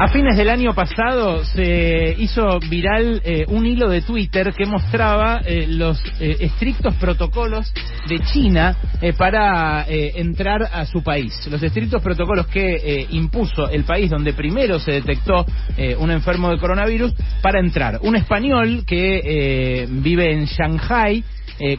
A fines del año pasado se hizo viral un hilo de Twitter que mostraba los estrictos protocolos de China para entrar a su país. Los estrictos protocolos que impuso el país donde primero se detectó un enfermo de coronavirus para entrar. Un español que vive en Shanghái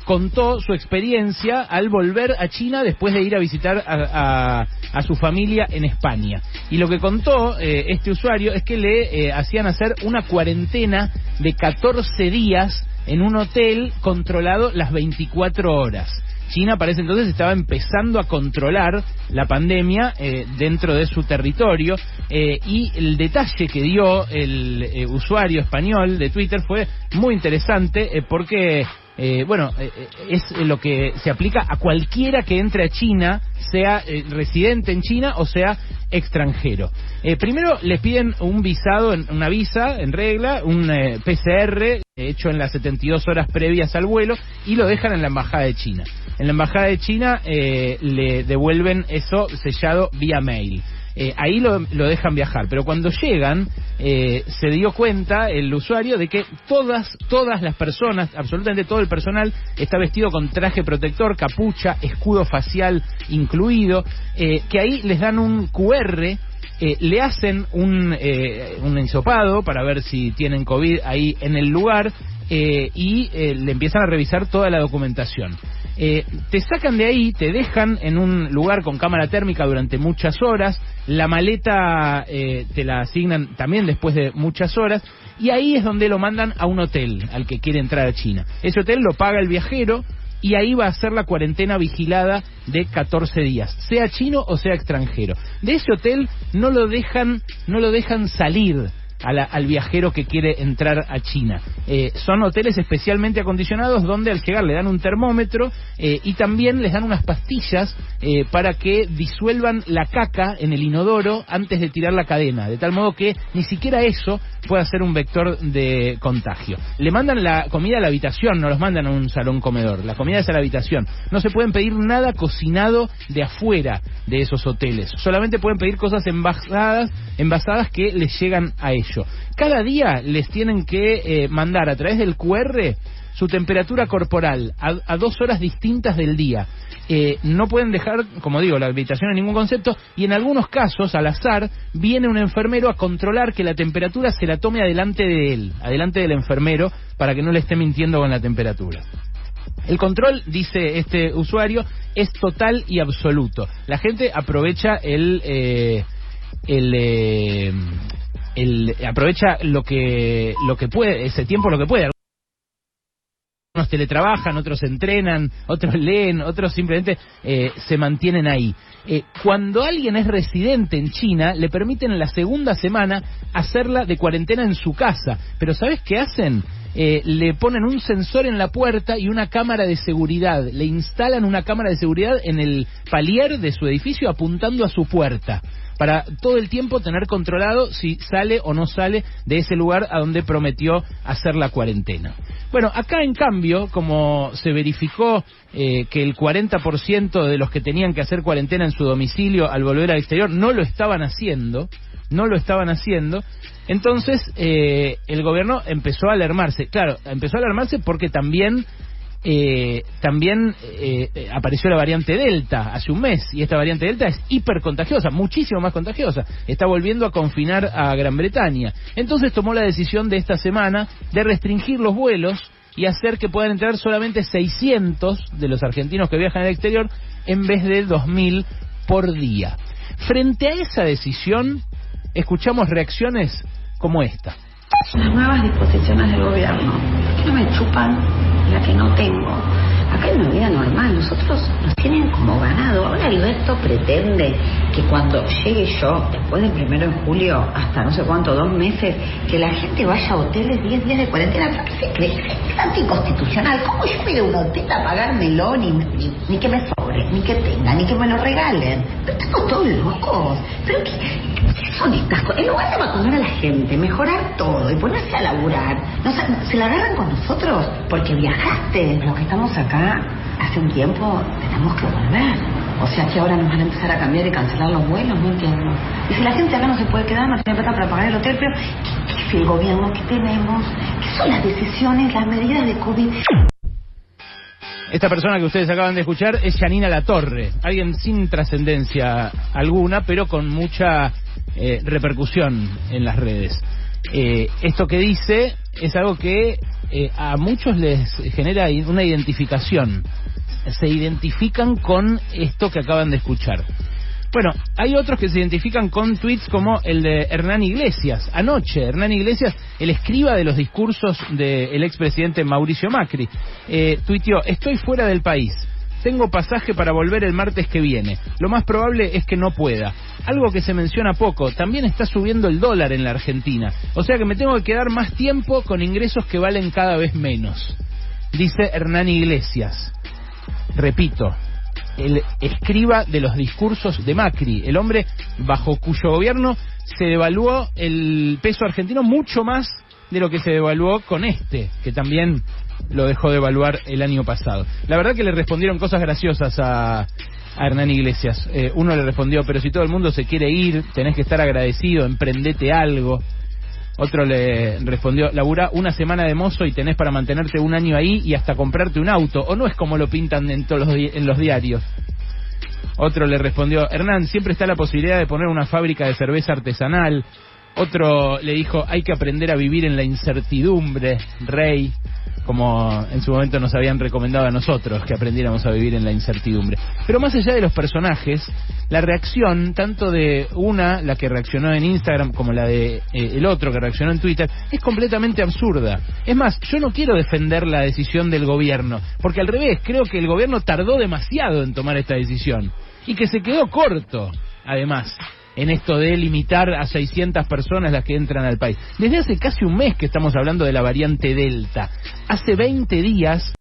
contó su experiencia al volver a China después de ir a visitar a su familia en España. Y lo que contó este usuario es que le hacían hacer una cuarentena de 14 días en un hotel controlado las 24 horas. China para ese entonces estaba empezando a controlar la pandemia dentro de su territorio y el detalle que dio el usuario español de Twitter fue muy interesante porque es lo que se aplica a cualquiera que entre a China, sea residente en China o sea extranjero. Primero les piden un visado, una visa en regla, un PCR hecho en las 72 horas previas al vuelo y lo dejan en la embajada de China. En la embajada de China le devuelven eso sellado vía mail. Ahí lo dejan viajar, pero cuando llegan se dio cuenta el usuario de que todas las personas, absolutamente todo el personal está vestido con traje protector, capucha, escudo facial incluido, que ahí les dan un QR, le hacen un hisopado para ver si tienen COVID ahí en el lugar y le empiezan a revisar toda la documentación. Te sacan de ahí, te dejan en un lugar con cámara térmica durante muchas horas, la maleta te la asignan también después de muchas horas, y ahí es donde lo mandan a un hotel al que quiere entrar a China. Ese hotel lo paga el viajero y ahí va a ser la cuarentena vigilada de 14 días, sea chino o sea extranjero. De ese hotel no lo dejan salir al viajero que quiere entrar a China. Son hoteles especialmente acondicionados donde al llegar le dan un termómetro y también les dan unas pastillas para que disuelvan la caca en el inodoro antes de tirar la cadena, de tal modo que ni siquiera eso pueda ser un vector de contagio. Le mandan la comida a la habitación, no los mandan a un salón comedor, la comida es a la habitación. No se pueden pedir nada cocinado de afuera de esos hoteles, solamente pueden pedir cosas envasadas que les llegan a ellos. Cada día les tienen que mandar a través del QR su temperatura corporal a 2 horas distintas del día. No pueden dejar, como digo, la habitación en ningún concepto, y en algunos casos, al azar, viene un enfermero a controlar que la temperatura se la tome adelante de él, adelante del enfermero, para que no le esté mintiendo con la temperatura. El control, dice este usuario, es total y absoluto. La gente aprovecha aprovecha lo que puede, ese tiempo lo que puede. Unos teletrabajan, otros entrenan, otros leen, otros simplemente se mantienen ahí. Cuando alguien es residente en China, le permiten en la segunda semana hacerla de cuarentena en su casa. Pero ¿sabes qué hacen? Le ponen un sensor en la puerta y una cámara de seguridad. Le instalan una cámara de seguridad en el palier de su edificio apuntando a su puerta, para todo el tiempo tener controlado si sale o no sale de ese lugar a donde prometió hacer la cuarentena. Bueno, acá en cambio, como se verificó que el 40% de los que tenían que hacer cuarentena en su domicilio al volver al exterior no lo estaban haciendo, entonces el gobierno empezó a alarmarse. Claro, empezó a alarmarse porque también apareció la variante Delta hace un mes, y esta variante Delta es hipercontagiosa, muchísimo más contagiosa, está volviendo a confinar a Gran Bretaña. Entonces tomó la decisión de esta semana de restringir los vuelos y hacer que puedan entrar solamente 600 de los argentinos que viajan al exterior en vez de 2.000 por día. Frente a esa decisión, escuchamos reacciones como esta. Las nuevas disposiciones del gobierno, ¿por qué no me chupan la que no tengo? Acá hay una vida normal, nosotros nos tienen como ganado. Ahora Alberto pretende que cuando llegue yo, después del 1 de julio, hasta no sé cuánto, 2 meses, que la gente vaya a hoteles 10 días de cuarentena. ¿Pero qué se cree? Es anticonstitucional. ¿Cómo yo voy a un hotel a pagármelo? Ni que me sobre, ni que tenga, ni que me lo regalen. Pero estamos todos locos. ¿Pero qué son estas cosas? En lugar de vacunar a la gente, mejorar todo y ponerse a laburar, se la agarran con nosotros porque viajaste. Los que estamos acá hace un tiempo tenemos que volver. O sea que ahora nos van a empezar a cambiar y cancelar los vuelos, no entiendo. Y si la gente acá no se puede quedar, no tiene plata para pagar el hotel, pero ¿qué es el gobierno que tenemos? ¿Qué son las decisiones, las medidas de COVID? Esta persona que ustedes acaban de escuchar es Yanina Latorre, alguien sin trascendencia alguna, pero con mucha repercusión en las redes. Esto que dice es algo que a muchos les genera una identificación. Se identifican con esto que acaban de escuchar. Bueno, hay otros que se identifican con tweets como el de Hernán Iglesias. Anoche, Hernán Iglesias, el escriba de los discursos del expresidente Mauricio Macri, tuiteó: estoy fuera del país. Tengo pasaje para volver el martes que viene. Lo más probable es que no pueda. Algo que se menciona poco, también está subiendo el dólar en la Argentina. O sea que me tengo que quedar más tiempo con ingresos que valen cada vez menos. Dice Hernán Iglesias. Repito, el escriba de los discursos de Macri, el hombre bajo cuyo gobierno se devaluó el peso argentino mucho más de lo que se devaluó con que también lo dejó devaluar el año pasado. La verdad que le respondieron cosas graciosas a Hernán Iglesias. Uno le respondió: pero si todo el mundo se quiere ir, tenés que estar agradecido, emprendete algo. Otro le respondió: laburá una semana de mozo y tenés para mantenerte un año ahí y hasta comprarte un auto, o no es como lo pintan en los diarios. Otro le respondió: Hernán, siempre está la posibilidad de poner una fábrica de cerveza artesanal. Otro le dijo: hay que aprender a vivir en la incertidumbre, rey, como en su momento nos habían recomendado a nosotros que aprendiéramos a vivir en la incertidumbre. Pero más allá de los personajes, la reacción, tanto de la que reaccionó en Instagram, como la de el otro que reaccionó en Twitter, es completamente absurda. Es más, yo no quiero defender la decisión del gobierno, porque al revés, creo que el gobierno tardó demasiado en tomar esta decisión, y que se quedó corto, además, en esto de limitar a 600 personas las que entran al país. Desde hace casi un mes que estamos hablando de la variante Delta. Hace 20 días,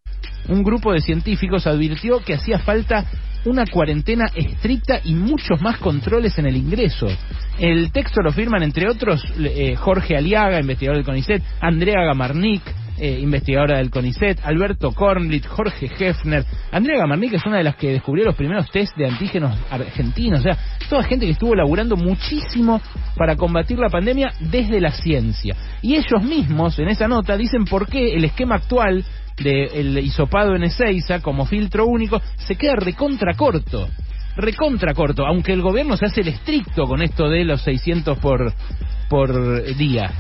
un grupo de científicos advirtió que hacía falta una cuarentena estricta y muchos más controles en el ingreso. El texto lo firman, entre otros, Jorge Aliaga, investigador del CONICET, Andrea Gamarnik, investigadora del CONICET, Alberto Kornblit, Jorge Hefner. Andrea Gamarnik es una de las que descubrió los primeros test de antígenos argentinos. O sea, toda gente que estuvo laburando muchísimo para combatir la pandemia desde la ciencia. Y ellos mismos, en esa nota, dicen por qué el esquema actual del hisopado en Ezeiza como filtro único se queda recontra corto, aunque el gobierno se hace el estricto con esto de los 600 por día.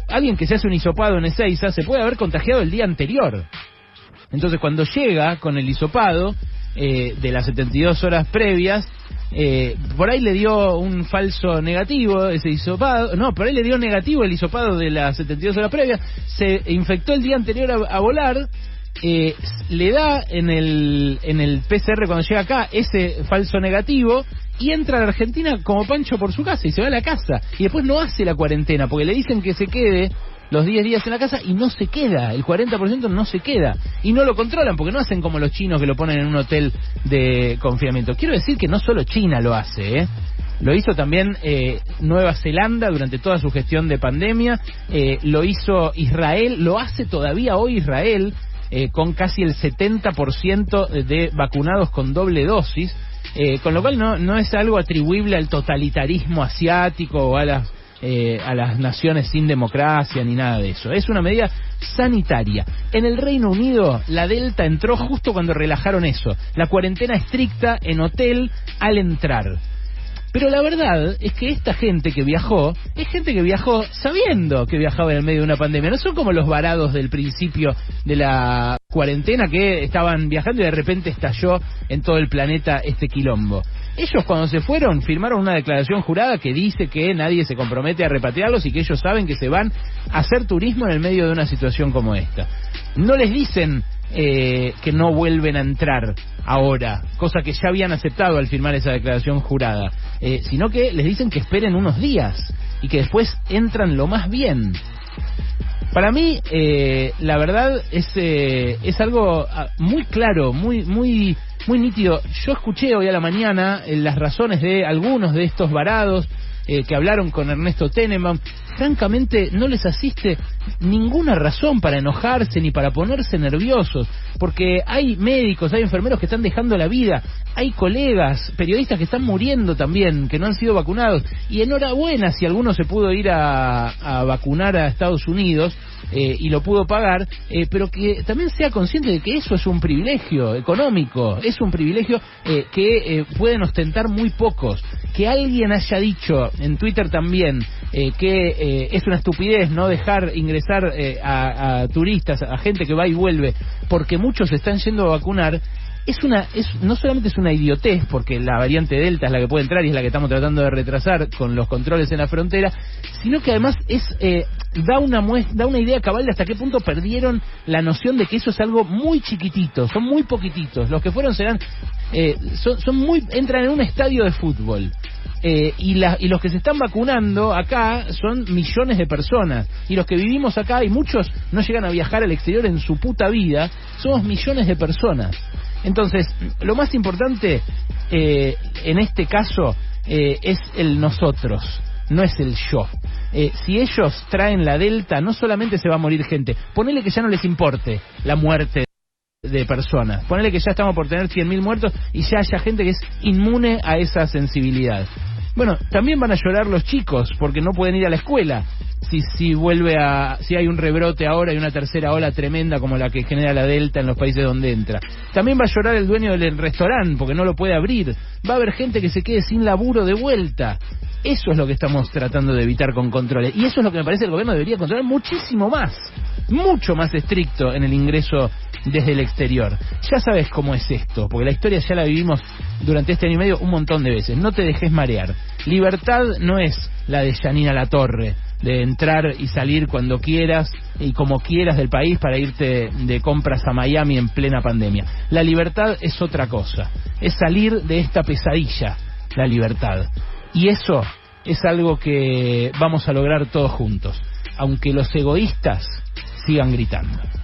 Alguien que se hace un hisopado en Ezeiza se puede haber contagiado el día anterior. Entonces, cuando llega con el hisopado de las 72 horas previas, por ahí le dio un falso negativo ese hisopado. No, por ahí le dio negativo el hisopado de las 72 horas previas. Se infectó el día anterior a volar. Le da en el PCR cuando llega acá ese falso negativo y entra a la Argentina como Pancho por su casa y se va a la casa y después no hace la cuarentena porque le dicen que se quede los 10 días en la casa y no se queda, el 40% no se queda y no lo controlan porque no hacen como los chinos que lo ponen en un hotel de confinamiento. Quiero decir que no solo China lo hace, lo hizo también Nueva Zelanda durante toda su gestión de pandemia, lo hizo Israel, lo hace todavía hoy Israel, con casi el 70% de vacunados con doble dosis, con lo cual no es algo atribuible al totalitarismo asiático o a las naciones sin democracia ni nada de eso. Es una medida sanitaria. En el Reino Unido la Delta entró justo cuando relajaron eso, la cuarentena estricta en hotel al entrar. Pero la verdad es que esta gente que viajó, es gente que viajó sabiendo que viajaba en el medio de una pandemia. No son como los varados del principio de la cuarentena que estaban viajando y de repente estalló en todo el planeta este quilombo. Ellos cuando se fueron firmaron una declaración jurada que dice que nadie se compromete a repatriarlos y que ellos saben que se van a hacer turismo en el medio de una situación como esta. No les dicen que no vuelven a entrar ahora, cosa que ya habían aceptado al firmar esa declaración jurada, sino que les dicen que esperen unos días y que después entran lo más bien. Para mí, la verdad es algo muy claro, muy nítido. Yo escuché hoy a la mañana las razones de algunos de estos varados que hablaron con Ernesto Tenenbaum, francamente no les asiste ninguna razón para enojarse ni para ponerse nerviosos, porque hay médicos, hay enfermeros que están dejando la vida, hay colegas, periodistas que están muriendo también, que no han sido vacunados, y enhorabuena si alguno se pudo ir a vacunar a Estados Unidos, y lo pudo pagar, pero que también sea consciente de que eso es un privilegio económico, es un privilegio que pueden ostentar muy pocos. Que alguien haya dicho en Twitter también que es una estupidez no dejar ingresar a turistas, a gente que va y vuelve, porque muchos están yendo a vacunar, no solamente es una idiotez, porque la variante Delta es la que puede entrar y es la que estamos tratando de retrasar con los controles en la frontera, sino que además da una idea cabal de hasta qué punto perdieron la noción de que eso es algo muy chiquitito, son muy poquititos, los que fueron serán entran en un estadio de fútbol. Y los que se están vacunando acá son millones de personas, y los que vivimos acá, y muchos no llegan a viajar al exterior en su puta vida, somos millones de personas. Entonces, lo más importante en este caso es el nosotros, no es el yo. Si ellos traen la Delta, no solamente se va a morir gente, ponele que ya no les importe la muerte de personas, ponele que ya estamos por tener 100.000 muertos y ya haya gente que es inmune a esa sensibilidad. Bueno, también van a llorar los chicos porque no pueden ir a la escuela si hay un rebrote ahora y una tercera ola tremenda como la que genera la Delta en los países donde entra. También va a llorar el dueño del restaurante porque no lo puede abrir. Va a haber gente que se quede sin laburo de vuelta. Eso es lo que estamos tratando de evitar con controles, y eso es lo que me parece el gobierno debería controlar muchísimo más, mucho más estricto en el ingreso desde el exterior. Ya sabes cómo es esto, porque la historia ya la vivimos durante este año y medio un montón de veces. No te dejes marear. Libertad no es la de Yanina Latorre, de entrar y salir cuando quieras y como quieras del país para irte de compras a Miami en plena pandemia. La libertad es otra cosa, es salir de esta pesadilla, la libertad. Y eso es algo que vamos a lograr todos juntos, aunque los egoístas sigan gritando.